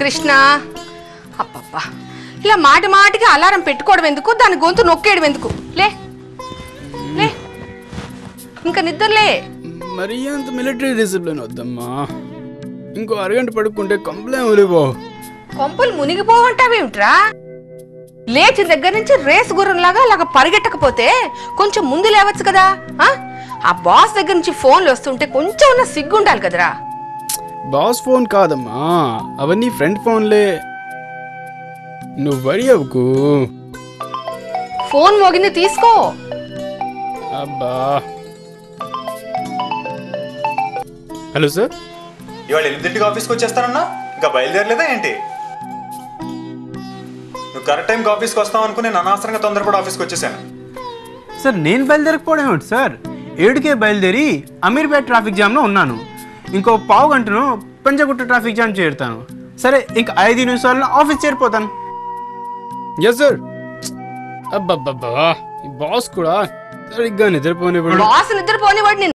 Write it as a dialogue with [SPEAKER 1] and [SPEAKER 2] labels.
[SPEAKER 1] కృష్ణ అబ్బబ్బా ఇలా మాటి మాటికి అలారం పెట్టుకోవడం ఎందుకు దాని గొంతు నొక్కేయడం ఎందుకు లే లే ఇంకా నిద్రలే
[SPEAKER 2] మరి అంత మిలిటరీ డిసిప్లిన్ వద్దమ్మా ఇంకో అరగంట పడుకుంటే కంప్లైంట్ ఊలిపో
[SPEAKER 1] కొంపలు మునిగిపోవంటావేమిట్రా లేచిన దగ్గర నుంచి రేసు గుర్రంలాగా అలాగ పరిగెట్టకపోతే కొంచెం ముందు లేవచ్చు కదా ఆ బాస్ దగ్గర నుంచి ఫోన్లు వస్తుంటే కొంచెం ఉన్న సిగ్గు ఉండాలి కదరా
[SPEAKER 2] బాస్ ఫోన్ కాదమ్మా అవన్నీ ఫ్రెండ్ ఫోన్లే నువ్వు వరి అవ్వకు
[SPEAKER 1] ఫోన్ మోగింది తీసుకో
[SPEAKER 2] అబ్బా హలో సార్
[SPEAKER 3] ఇవాళ 8ంటికి ఆఫీస్కి వచ్చేస్తానన్నా ఇంకా బయలుదేరలేదా ఏంటి నువ్వు కరెక్ట్ టైంకి ఆఫీస్కి వస్తావు అనుకుని నేను అనవసరంగా తొందరపడి ఆఫీస్కి వచ్చేసాను
[SPEAKER 4] సార్ నేను బయలుదేరకపోవడం ఏమిటి సార్ 7కే బయలుదేరి అమీర్పేట ట్రాఫిక్ జామ్లో ఉన్నాను ఇంకో పావు గంటను పంజగుట్ట ట్రాఫిక్ జామ్ చేరుతాను సరే ఇంకా 5 నిమిషాల్లో ఆఫీస్ చేరిపోతాను
[SPEAKER 2] ఎస్ సార్ అబ్బబ్బబ్బా ఈ బాస్ కూడా సరిగ్గా నిద్రపోనివ్వడు
[SPEAKER 1] బాస్ నిద్రపోనివాడు